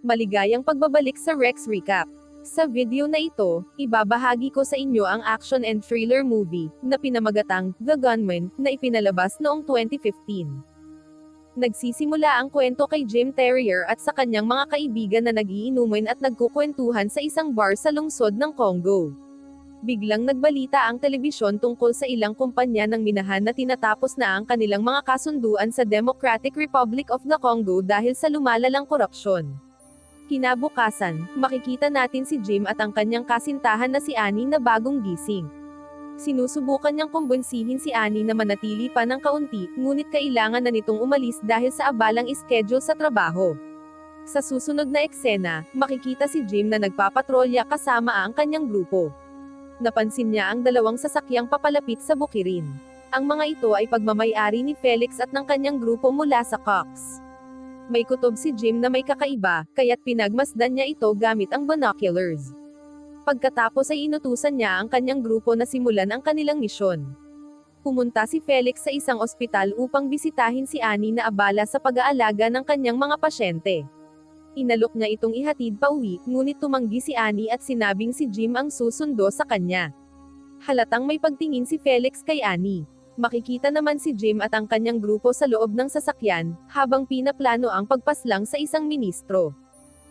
Maligayang pagbabalik sa Rex Recap. Sa video na ito, ibabahagi ko sa inyo ang action and thriller movie, na pinamagatang, The Gunman, na ipinalabas noong 2015. Nagsisimula ang kwento kay Jim Terrier at sa kanyang mga kaibigan na nagiinuman at nagkukwentuhan sa isang bar sa lungsod ng Congo. Biglang nagbalita ang telebisyon tungkol sa ilang kumpanya ng minahan na tinatapos na ang kanilang mga kasunduan sa Democratic Republic of the Congo dahil sa lumalalang korupsyon. Kinabukasan, makikita natin si Jim at ang kanyang kasintahan na si Annie na bagong gising. Sinusubukan niyang kumbinsihin si Annie na manatili pa ng kaunti, ngunit kailangan na nitong umalis dahil sa abalang schedule sa trabaho. Sa susunod na eksena, makikita si Jim na nagpapatrolya kasama ang kanyang grupo. Napansin niya ang dalawang sasakyang papalapit sa bukirin. Ang mga ito ay pagmamay-ari ni Felix at ng kanyang grupo mula sa Cox. May kutob si Jim na may kakaiba, kaya't pinagmasdan niya ito gamit ang binoculars. Pagkatapos ay inutusan niya ang kanyang grupo na simulan ang kanilang misyon. Pumunta si Felix sa isang ospital upang bisitahin si Annie na abala sa pag-aalaga ng kanyang mga pasyente. Inalok niya itong ihatid pa uwi, ngunit tumanggi si Annie at sinabing si Jim ang susundo sa kanya. Halatang may pagtingin si Felix kay Annie. Makikita naman si Jim at ang kanyang grupo sa loob ng sasakyan, habang pinaplano ang pagpaslang sa isang ministro.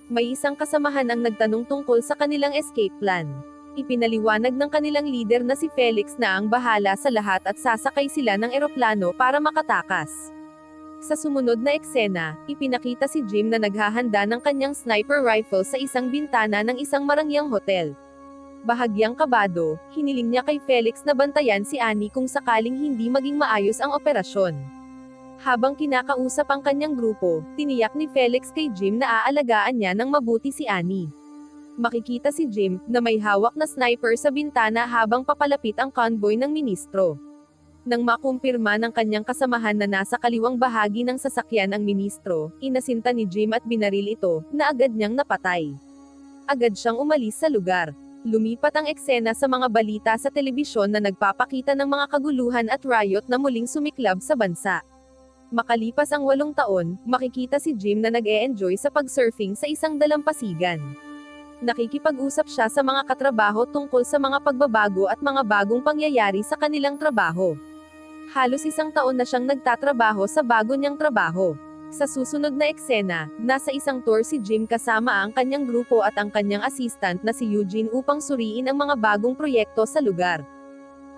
May isang kasamahan ang nagtanong tungkol sa kanilang escape plan. Ipinaliwanag ng kanilang leader na si Felix na ang bahala sa lahat at sasakay sila ng eroplano para makatakas. Sa sumunod na eksena, ipinakita si Jim na naghahanda ng kanyang sniper rifle sa isang bintana ng isang marangyang hotel. Bahagyang kabado, hiniling niya kay Felix na bantayan si Annie kung sakaling hindi maging maayos ang operasyon. Habang kinakausap ang kanyang grupo, tiniyak ni Felix kay Jim na aalagaan niya ng mabuti si Annie. Makikita si Jim, na may hawak na sniper sa bintana habang papalapit ang convoy ng ministro. Nang makumpirma ng kanyang kasamahan na nasa kaliwang bahagi ng sasakyan ang ministro, inasinta ni Jim at binaril ito, na agad niyang napatay. Agad siyang umalis sa lugar. Lumipat ang eksena sa mga balita sa telebisyon na nagpapakita ng mga kaguluhan at riot na muling sumiklab sa bansa. Makalipas ang 8 taon, makikita si Jim na nag-e-enjoy sa pag-surfing sa isang dalampasigan. Nakikipag-usap siya sa mga katrabaho tungkol sa mga pagbabago at mga bagong pangyayari sa kanilang trabaho. Halos 1 taon na siyang nagtatrabaho sa bago niyang trabaho. Sa susunod na eksena, nasa isang tour si Jim kasama ang kanyang grupo at ang kanyang assistant na si Eugene upang suriin ang mga bagong proyekto sa lugar.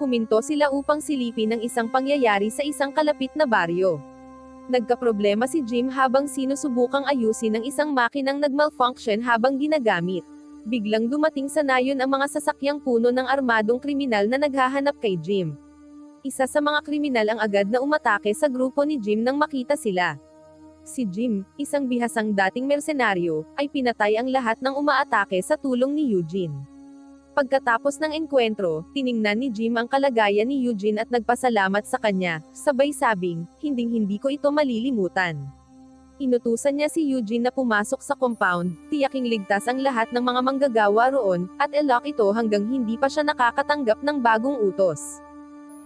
Huminto sila upang silipin ang isang pangyayari sa isang kalapit na baryo. Nagkaproblema si Jim habang sinusubukang ayusin ang isang makinang nagmalfunction habang ginagamit. Biglang dumating sa nayon ang mga sasakyang puno ng armadong kriminal na naghahanap kay Jim. Isa sa mga kriminal ang agad na umatake sa grupo ni Jim nang makita sila. Si Jim, isang bihasang dating mersenaryo, ay pinatay ang lahat ng umaatake sa tulong ni Eugene. Pagkatapos ng engkwentro, tiningnan ni Jim ang kalagayan ni Eugene at nagpasalamat sa kanya, sabay sabing, hinding-hindi ko ito malilimutan. Inutusan niya si Eugene na pumasok sa compound, tiyaking ligtas ang lahat ng mga manggagawa roon, at i-lock ito hanggang hindi pa siya nakakatanggap ng bagong utos.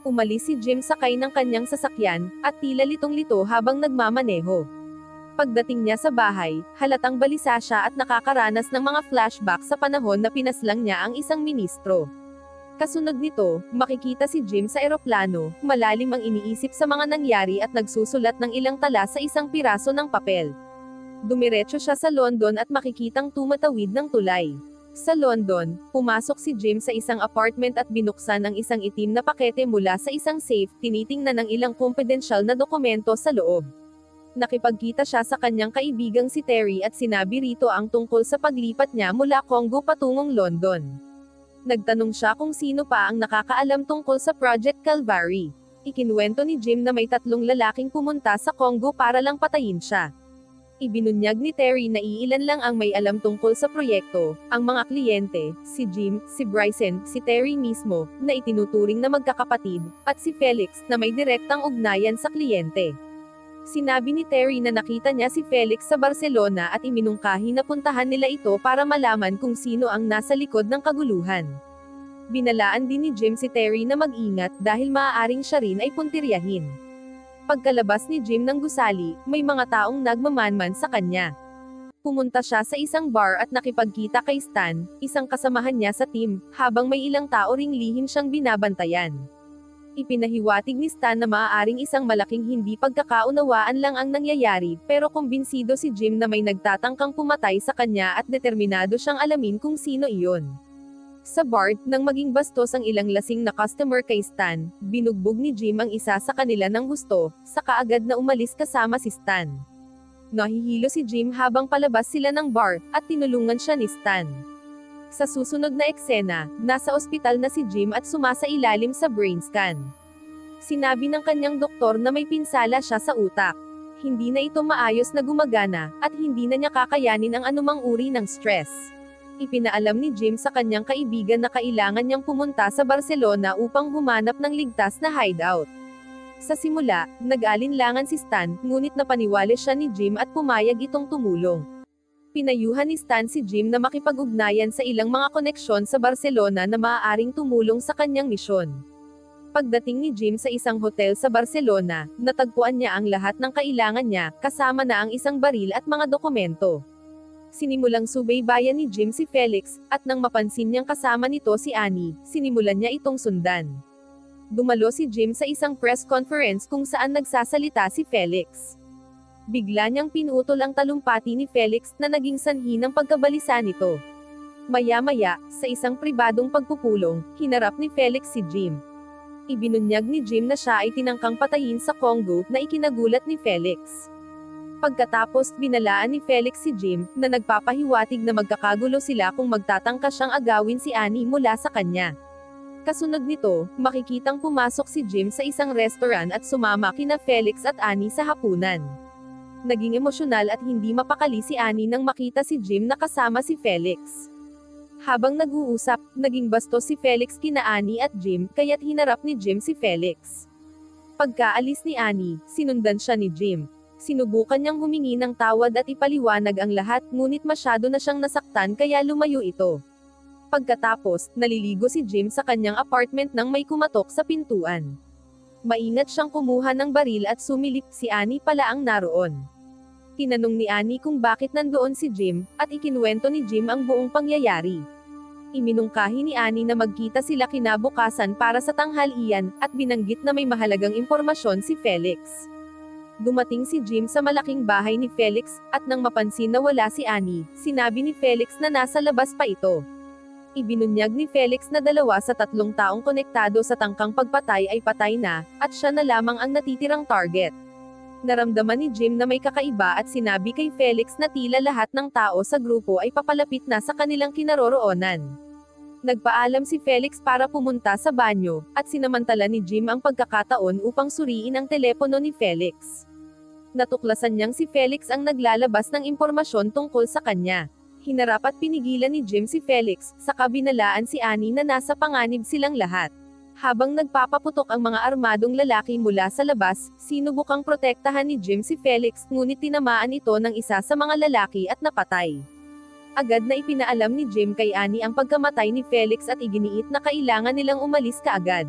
Umalis si Jim sakay ng kanyang sasakyan, at tila litong-lito habang nagmamaneho. Pagdating niya sa bahay, halatang balisa siya at nakakaranas ng mga flashback sa panahon na pinaslang niya ang isang ministro. Kasunod nito, makikita si Jim sa eroplano, malalim ang iniisip sa mga nangyari at nagsusulat ng ilang tala sa isang piraso ng papel. Dumiretso siya sa London at makikitang tumatawid ng tulay. Sa London, pumasok si Jim sa isang apartment at binuksan ang isang itim na pakete mula sa isang safe, tinitingnan ng ilang kumpidensyal na dokumento sa loob. Nakipagkita siya sa kanyang kaibigang si Terry at sinabi rito ang tungkol sa paglipat niya mula Congo patungong London. Nagtanong siya kung sino pa ang nakakaalam tungkol sa Project Calvary. Ikinuwento ni Jim na may 3 lalaking pumunta sa Congo para lang patayin siya. Ibinunyag ni Terry na iilan lang ang may alam tungkol sa proyekto, ang mga kliyente, si Jim, si Bryson, si Terry mismo, na itinuturing na magkakapatid, at si Felix, na may direktang ugnayan sa kliyente. Sinabi ni Terry na nakita niya si Felix sa Barcelona at iminungkahi na puntahan nila ito para malaman kung sino ang nasa likod ng kaguluhan. Binalaan din ni Jim si Terry na mag-ingat dahil maaaring siya rin ay puntiryahin. Pagkalabas ni Jim ng gusali, may mga taong nagmamanman sa kanya. Pumunta siya sa isang bar at nakipagkita kay Stan, isang kasamahan niya sa team, habang may ilang tao ring lihim siyang binabantayan. Ipinahiwatig ni Stan na maaaring isang malaking hindi pagkakaunawaan lang ang nangyayari, pero kumbinsido si Jim na may nagtatangkang pumatay sa kanya at determinado siyang alamin kung sino iyon. Sa bar, nang maging bastos ang ilang lasing na customer kay Stan, binugbog ni Jim ang isa sa kanila ng husto, saka agad na umalis kasama si Stan. Nahihilo si Jim habang palabas sila ng bar, at tinulungan siya ni Stan. Sa susunod na eksena, nasa ospital na si Jim at sumasailalim sa brain scan. Sinabi ng kanyang doktor na may pinsala siya sa utak. Hindi na ito maayos na gumagana, at hindi na niya kakayanin ang anumang uri ng stress. Ipinaalam ni Jim sa kanyang kaibigan na kailangan niyang pumunta sa Barcelona upang humanap ng ligtas na hideout. Sa simula, nag-alinlangan si Stan, ngunit napaniwala siya ni Jim at pumayag itong tumulong. Pinayuhan ni Stan si Jim na makipag-ugnayan sa ilang mga koneksyon sa Barcelona na maaaring tumulong sa kanyang misyon. Pagdating ni Jim sa isang hotel sa Barcelona, natagpuan niya ang lahat ng kailangan niya, kasama na ang isang baril at mga dokumento. Sinimulang subaybayan ni Jim si Felix, at nang mapansin niyang kasama nito si Annie, sinimulan niya itong sundan. Dumalo si Jim sa isang press conference kung saan nagsasalita si Felix. Bigla niyang pinutol ang talumpati ni Felix na naging sanhi ng pagkabalisa nito. Maya-maya, sa isang pribadong pagpupulong, hinarap ni Felix si Jim. Ibinunyag ni Jim na siya ay tinangkang patayin sa Congo, na ikinagulat ni Felix. Pagkatapos, binalaan ni Felix si Jim, na nagpapahiwatig na magkakagulo sila kung magtatangka siyang agawin si Annie mula sa kanya. Kasunod nito, makikitang pumasok si Jim sa isang restaurant at sumama kina Felix at Annie sa hapunan. Naging emosyonal at hindi mapakali si Annie nang makita si Jim na kasama si Felix. Habang nag-uusap, naging bastos si Felix kina Annie at Jim, kaya't hinarap ni Jim si Felix. Pagkaalis ni Annie, sinundan siya ni Jim. Sinubukan niyang humingi ng tawad at ipaliwanag ang lahat, ngunit masyado na siyang nasaktan kaya lumayo ito. Pagkatapos, naliligo si Jim sa kanyang apartment nang may kumatok sa pintuan. Maingat siyang kumuha ng baril at sumilip, si Annie pala ang naroon. Tinanong ni Annie kung bakit nandoon si Jim, at ikinuwento ni Jim ang buong pangyayari. Iminungkahi ni Annie na magkita sila kinabukasan para sa tanghalian, at binanggit na may mahalagang impormasyon si Felix. Dumating si Jim sa malaking bahay ni Felix, at nang mapansin na wala si Annie, sinabi ni Felix na nasa labas pa ito. Ibinunyag ni Felix na 2 sa 3 taong konektado sa tangkang pagpatay ay patay na, at siya na lamang ang natitirang target. Naramdaman ni Jim na may kakaiba at sinabi kay Felix na tila lahat ng tao sa grupo ay papalapit na sa kanilang kinaroroonan. Nagpaalam si Felix para pumunta sa banyo, at sinamantala ni Jim ang pagkakataon upang suriin ang telepono ni Felix. Natuklasan niyang si Felix ang naglalabas ng impormasyon tungkol sa kanya. Hinarap at pinigilan ni Jim si Felix, saka binalaan si Annie na nasa panganib silang lahat. Habang nagpapaputok ang mga armadong lalaki mula sa labas, sinubukang protektahan ni Jim si Felix, ngunit tinamaan ito ng isa sa mga lalaki at napatay. Agad na ipinaalam ni Jim kay Annie ang pagkamatay ni Felix at iginiit na kailangan nilang umalis kaagad.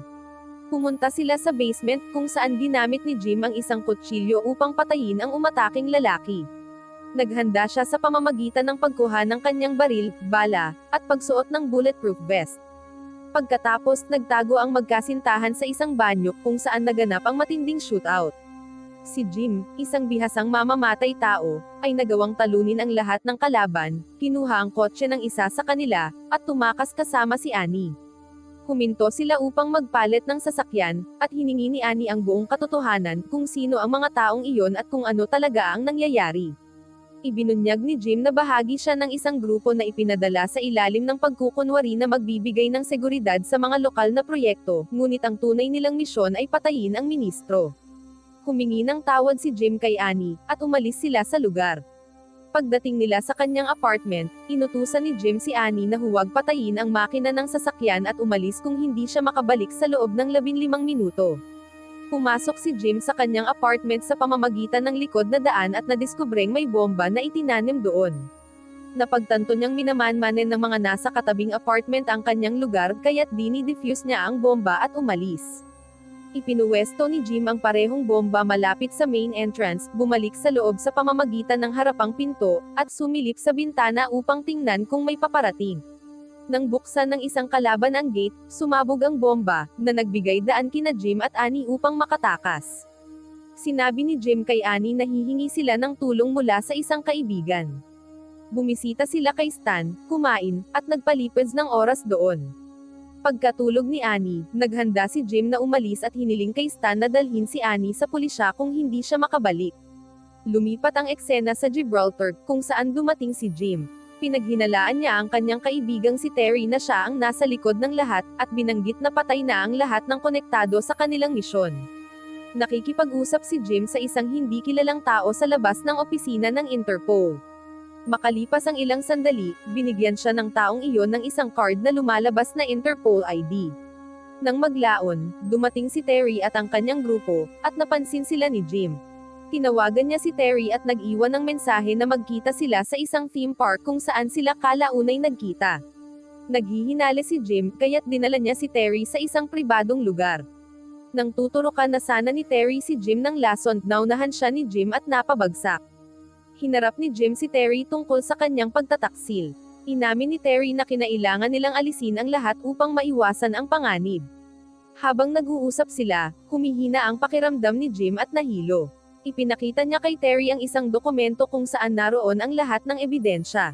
Pumunta sila sa basement kung saan ginamit ni Jim ang isang kutsilyo upang patayin ang umataking lalaki. Naghanda siya sa pamamagitan ng pagkuha ng kanyang baril, bala, at pagsuot ng bulletproof vest. Pagkatapos, nagtago ang magkasintahan sa isang banyo kung saan naganap ang matinding shootout. Si Jim, isang bihasang mamamatay tao, ay nagawang talunin ang lahat ng kalaban, kinuha ang kotse ng isa sa kanila, at tumakas kasama si Annie. Huminto sila upang magpalit ng sasakyan, at hiningi ni Annie ang buong katotohanan kung sino ang mga taong iyon at kung ano talaga ang nangyayari. Ibinunyag ni Jim na bahagi siya ng isang grupo na ipinadala sa ilalim ng pagkukunwari na magbibigay ng seguridad sa mga lokal na proyekto, ngunit ang tunay nilang misyon ay patayin ang ministro. Humingi ng tawad si Jim kay Annie, at umalis sila sa lugar. Pagdating nila sa kanyang apartment, inutusan ni Jim si Annie na huwag patayin ang makina ng sasakyan at umalis kung hindi siya makabalik sa loob ng 15 minuto. Pumasok si Jim sa kanyang apartment sa pamamagitan ng likod na daan at nadiskubreng may bomba na itinanim doon. Napagtanto niyang minamanmanen ng mga nasa katabing apartment ang kanyang lugar kaya't dinidefuse niya ang bomba at umalis. Ipinuwesto ni Jim ang parehong bomba malapit sa main entrance, bumalik sa loob sa pamamagitan ng harapang pinto, at sumilip sa bintana upang tingnan kung may paparating. Nang buksan ng isang kalaban ang gate, sumabog ang bomba, na nagbigay daan kina Jim at Annie upang makatakas. Sinabi ni Jim kay Annie na hihingi sila ng tulong mula sa isang kaibigan. Bumisita sila kay Stan, kumain, at nagpalipad ng oras doon. Pagkatulog ni Annie, naghanda si Jim na umalis at hiniling kay Stan na dalhin si Annie sa pulisya kung hindi siya makabalik. Lumipat ang eksena sa Gibraltar, kung saan dumating si Jim. Pinaghinalaan niya ang kanyang kaibigang si Terry na siya ang nasa likod ng lahat, at binanggit na patay na ang lahat ng konektado sa kanilang misyon. Nakikipag-usap si Jim sa isang hindi kilalang tao sa labas ng opisina ng Interpol. Makalipas ang ilang sandali, binigyan siya ng taong iyon ng isang card na lumalabas na Interpol ID. Nang maglaon, dumating si Terry at ang kanyang grupo, at napansin sila ni Jim. Tinawagan niya si Terry at nag-iwan ng mensahe na magkita sila sa isang theme park kung saan sila kalaunay nagkita. Naghihinali si Jim, kaya't dinala niya si Terry sa isang pribadong lugar. Nang tuturukan na sana ni Terry si Jim ng lason, naunahan siya ni Jim at napabagsak. Hinarap ni Jim si Terry tungkol sa kanyang pagtataksil. Inamin ni Terry na kinailangan nilang alisin ang lahat upang maiwasan ang panganib. Habang nag-uusap sila, humihina ang pakiramdam ni Jim at nahilo. Ipinakita niya kay Terry ang isang dokumento kung saan naroon ang lahat ng ebidensya.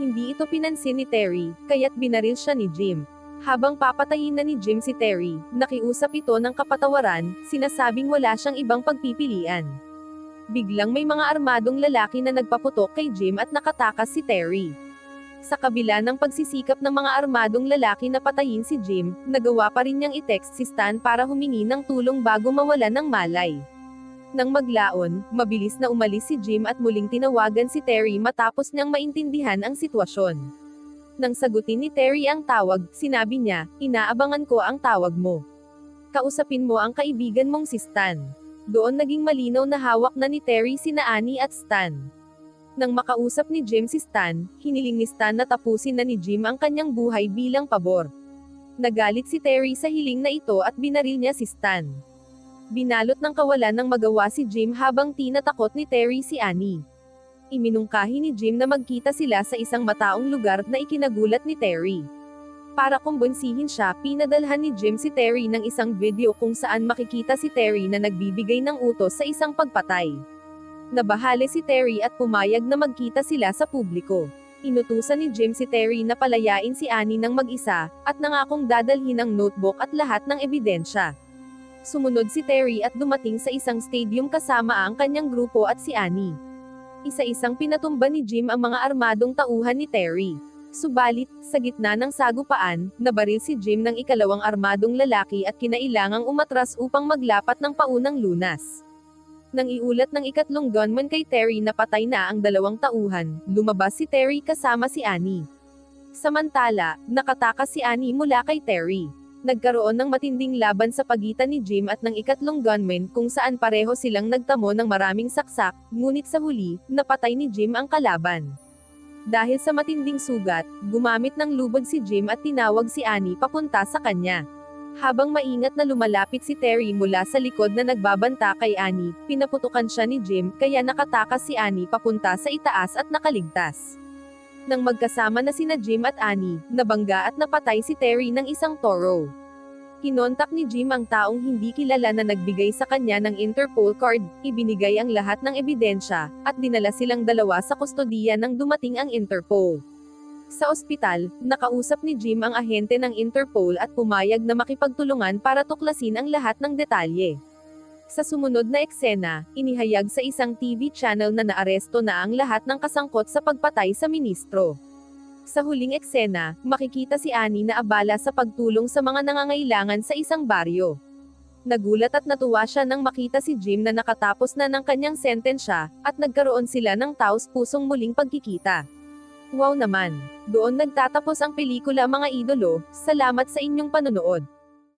Hindi ito pinansin ni Terry, kaya't binaril siya ni Jim. Habang papatayin na ni Jim si Terry, nakiusap ito ng kapatawaran, sinasabing wala siyang ibang pagpipilian. Biglang may mga armadong lalaki na nagpaputok kay Jim at nakatakas si Terry. Sa kabila ng pagsisikap ng mga armadong lalaki na patayin si Jim, nagawa pa rin niyang i-text si Stan para humingi ng tulong bago mawalan ng malay. Nang maglaon, mabilis na umalis si Jim at muling tinawagan si Terry matapos niyang maintindihan ang sitwasyon. Nang sagutin ni Terry ang tawag, sinabi niya, "Inaabangan ko ang tawag mo. Kausapin mo ang kaibigan mong si Stan." Doon naging malinaw na hawak na ni Terry sina Annie at Stan. Nang makausap ni Jim si Stan, hiniling ni Stan na tapusin na ni Jim ang kanyang buhay bilang pabor. Nagalit si Terry sa hiling na ito at binaril niya si Stan. Binalot ng kawalan ng magawa si Jim habang tinatakot ni Terry si Annie. Iminungkahi ni Jim na magkita sila sa isang mataong lugar na ikinagulat ni Terry. Para kumbonsihin siya, pinadalhan ni Jim si Terry ng isang video kung saan makikita si Terry na nagbibigay ng utos sa isang pagpatay. Nabahali si Terry at pumayag na magkita sila sa publiko. Inutusan ni Jim si Terry na palayain si Annie ng mag-isa, at nangakong dadalhin ang notebook at lahat ng ebidensya. Sumunod si Terry at dumating sa isang stadium kasama ang kanyang grupo at si Annie. Isa-isang pinatumba ni Jim ang mga armadong tauhan ni Terry. Subalit, sa gitna ng sagupaan, nabaril si Jim ng ikalawang armadong lalaki at kinailangang umatras upang maglapat ng paunang lunas. Nang iulat ng ikatlong gunman kay Terry na patay na ang dalawang tauhan, lumabas si Terry kasama si Annie. Samantala, nakatakas si Annie mula kay Terry. Nagkaroon ng matinding laban sa pagitan ni Jim at ng ikatlong gunman kung saan pareho silang nagtamo ng maraming saksak, ngunit sa huli, napatay ni Jim ang kalaban. Dahil sa matinding sugat, gumamit ng lubag si Jim at tinawag si Annie papunta sa kanya. Habang maingat na lumalapit si Terry mula sa likod na nagbabanta kay Annie, pinaputukan siya ni Jim, kaya nakatakas si Annie papunta sa itaas at nakaligtas. Nang magkasama na sina Jim at Annie, nabangga at napatay si Terry ng isang toro. Kinontak ni Jim ang taong hindi kilala na nagbigay sa kanya ng Interpol card, ibinigay ang lahat ng ebidensya, at dinala silang dalawa sa kustodiya nang dumating ang Interpol. Sa ospital, nakausap ni Jim ang ahente ng Interpol at pumayag na makipagtulungan para tuklasin ang lahat ng detalye. Sa sumunod na eksena, inihayag sa isang TV channel na naaresto na ang lahat ng kasangkot sa pagpatay sa ministro. Sa huling eksena, makikita si Annie na abala sa pagtulong sa mga nangangailangan sa isang baryo. Nagulat at natuwa siya nang makita si Jim na nakatapos na ng kanyang sentensya, at nagkaroon sila ng taos-pusong muling pagkikita. Wow naman! Doon nagtatapos ang pelikula mga idolo, salamat sa inyong panonood.